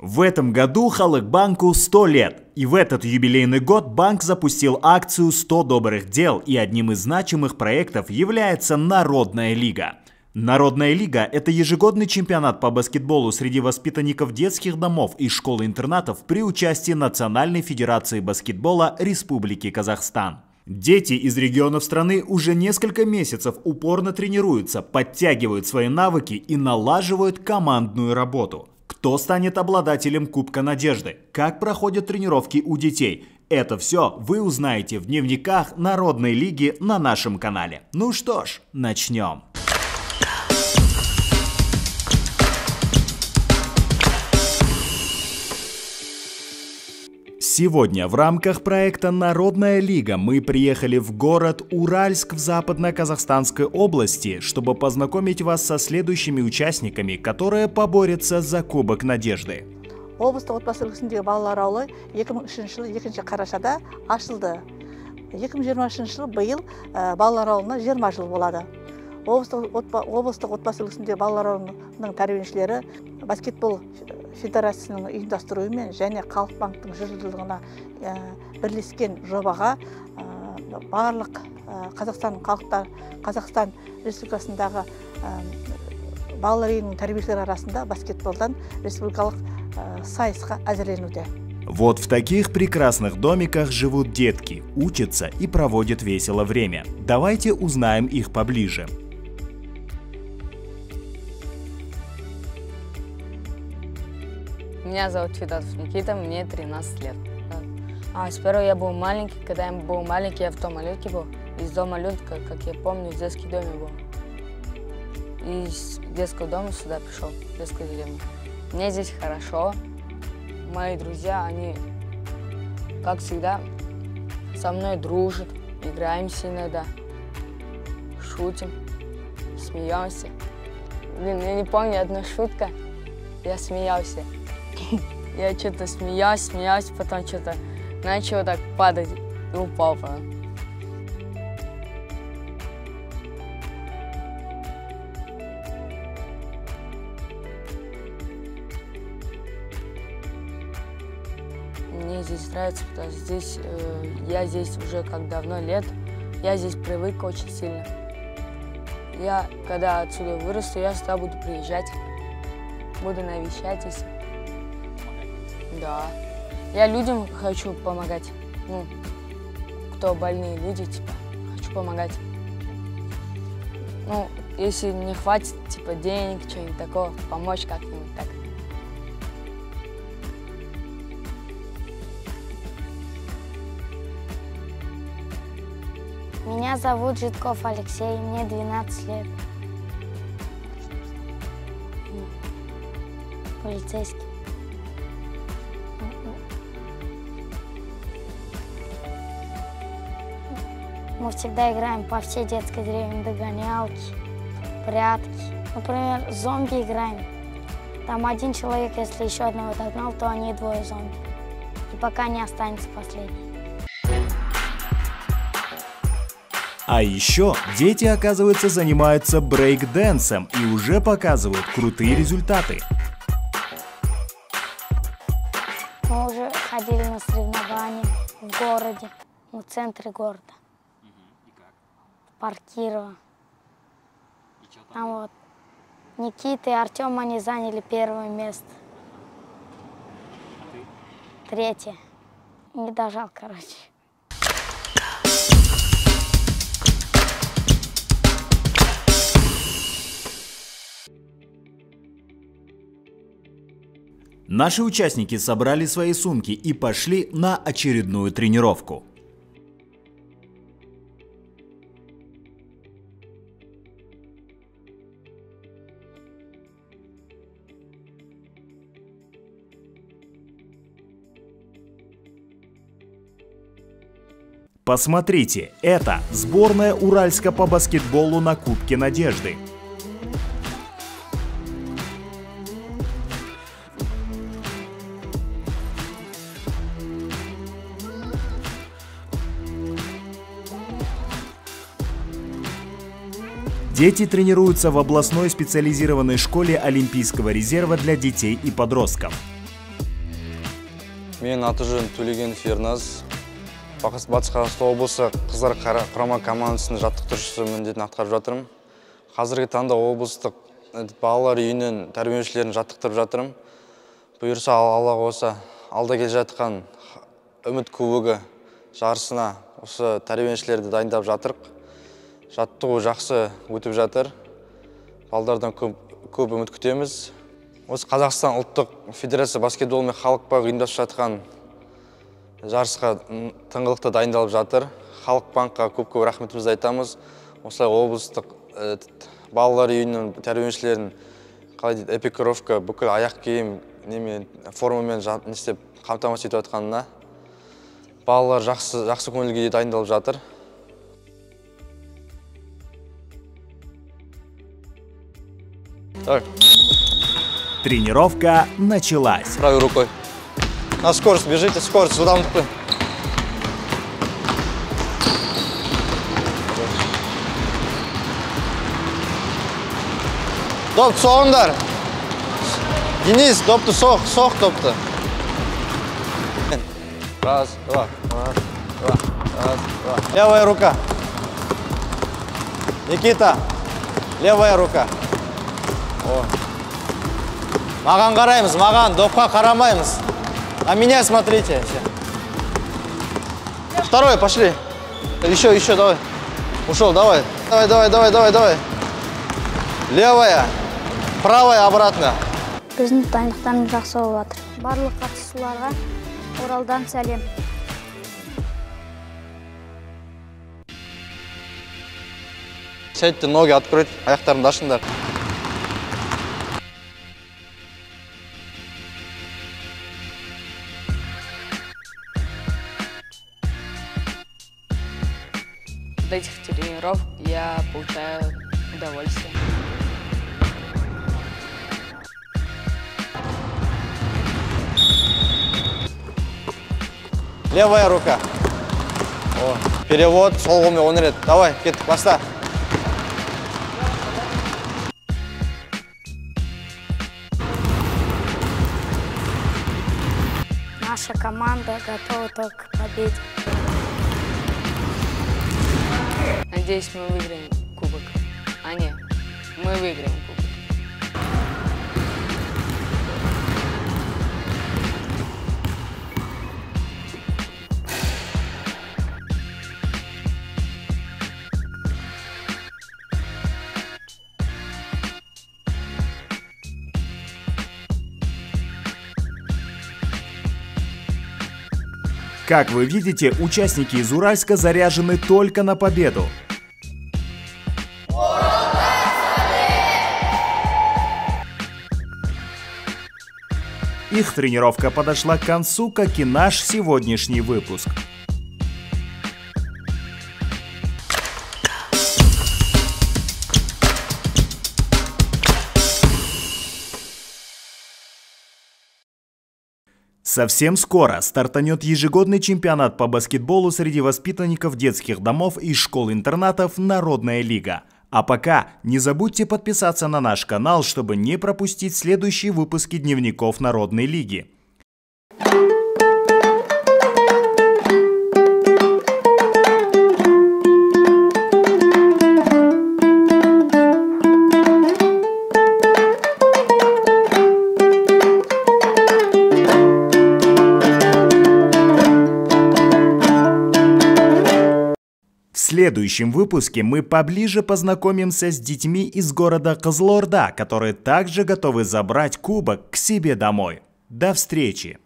В этом году Халыкбанку 100 лет, и в этот юбилейный год банк запустил акцию «100 добрых дел», и одним из значимых проектов является Народная лига. Народная лига – это ежегодный чемпионат по баскетболу среди воспитанников детских домов и школ-интернатов при участии Национальной федерации баскетбола Республики Казахстан. Дети из регионов страны уже несколько месяцев упорно тренируются, подтягивают свои навыки и налаживают командную работу. Кто станет обладателем Кубка Надежды? Как проходят тренировки у детей? Это все вы узнаете в дневниках Народной лиги на нашем канале. Ну что ж, начнем. Сегодня в рамках проекта «Народная лига» мы приехали в город Уральск в Западно-Казахстанской области, чтобы познакомить вас со следующими участниками, которые поборются за Кубок Надежды. Облыстық отбасы үлгісіндегі балалар ауылы 2003 жылы 2 қарашада ашылды. 2023 жылы биыл балалар ауылына 20 жыл болады. Облыстық отбасы үлгісіндегі балалар ауылының тәрбиеленушілері баскетбол федерациясының ұйымдастыруымен және Халық банктың 100 жылдығына бірлескен жобаға барлық Қазақстан Республикасындағы балалар үйінің тәрбиешілері арасында баскетболдан республикалық сайысқа әзірленуде. Вот в таких прекрасных домиках живут детки, учатся и проводят весело время. Давайте узнаем их поближе. Меня зовут Федотов Никита, мне 13 лет. Сперва я был маленький, когда я был маленький, я в том малютке был. Из дома малютка, как я помню, в детский доме был. И из детского дома сюда пришел, в детскую деревню. Мне здесь хорошо. Мои друзья, они, как всегда, со мной дружат, играемся иногда, шутим, смеемся. Блин, я не помню, одна шутка, я смеялся. Я что-то смеялся, потом что-то начал так падать и упал. Мне здесь нравится, потому что здесь, я здесь уже как давно лет, я здесь привык очень сильно. Я, когда отсюда вырасту, я сюда буду приезжать, буду навещать здесь. Да. Я людям хочу помогать. Ну, кто больные люди, типа, хочу помогать. Ну, если не хватит, типа, денег, чего-нибудь такого, помочь как-нибудь так. Меня зовут Житков Алексей, мне 12 лет. Полицейский. Мы всегда играем по всей детской деревне, догонялки, прятки. Например, зомби играем. Там один человек, если еще одного догнал, то они двое зомби. И пока не останется последний. А еще дети, оказывается, занимаются брейк-дэнсом и уже показывают крутые результаты. Мы уже ходили на соревнования в городе, в центре города. Паркировал. Там вот Никита и Артем, они заняли первое место. Третье. Не дожал, короче. Наши участники собрали свои сумки и пошли на очередную тренировку. Посмотрите, это сборная Уральска по баскетболу на Кубке Надежды. Дети тренируются в областной специализированной школе Олимпийского резерва для детей и подростков. Мен аты-жөнім Төлегенов Ерназ. Батыс Қазақстан облысы қыздар құрама командасының жаттықтырушысы міндетін атқарып жатырмын. Қазіргі таңда облыстық балалар үйінен тәрбиеленушілерін жаттықтырып жатырмын. Бұйырса, Алла қаласа, алда келе жатқан үміт кубогы жарысына осы тәрбиеленушілерді дайындап жатырық. Жаттығу жақсы өтіп жатыр. Балдардан көп үміт күтеміз. Осы Қазақстан ұлттық федерация баскетбол мен халық банкі ұйымдастырып жатқан жарысқа тыңғылықты дайындалып жатыр. Халық банкқа көп рахметімізді айтамыз. Осылай облыстық балалар үйінің тәрбиеленушілерін экипировка, бүкіл аяқ киім, формамен істеп қамтамасыз етіп жатқанына балалар жақсы көңілге дайындалып жатыр. Тренировка началась. Правой рукой. На скорость бежите, скорость, сюда внутрь. Допты соғыңдар. Денис, допты соқ допты. Раз, два. Левая рука. Никита, левая рука. Маған қараймыз, маған, допқа қарамаймыз. На меня смотрите. Второй, пошли. Еще, давай. Ушел, давай. Давай. Левая, правая, обратно. Біздің дайындықтарымыз жақсы болып жатыр. Барлық қатысушыларға Оралдан сәлем. Сядьте, ноги открыть, аяқтарыңды ашыңдар. От этих тренировок я получаю удовольствие. Левая рука. Перевод, сол қолмен ойнайды. Давай, кеттік, баста. Наша команда готова только к победе. Надеюсь, мы выиграем кубок. А нет, мы выиграем кубок. Как вы видите, участники из Уральска заряжены только на победу. Их тренировка подошла к концу, как и наш сегодняшний выпуск. Совсем скоро стартанет ежегодный чемпионат по баскетболу среди воспитанников детских домов и школ-интернатов «Народная лига». А пока не забудьте подписаться на наш канал, чтобы не пропустить следующие выпуски дневников Народной лиги. В следующем выпуске мы поближе познакомимся с детьми из города Кызылорда, которые также готовы забрать кубок к себе домой. До встречи!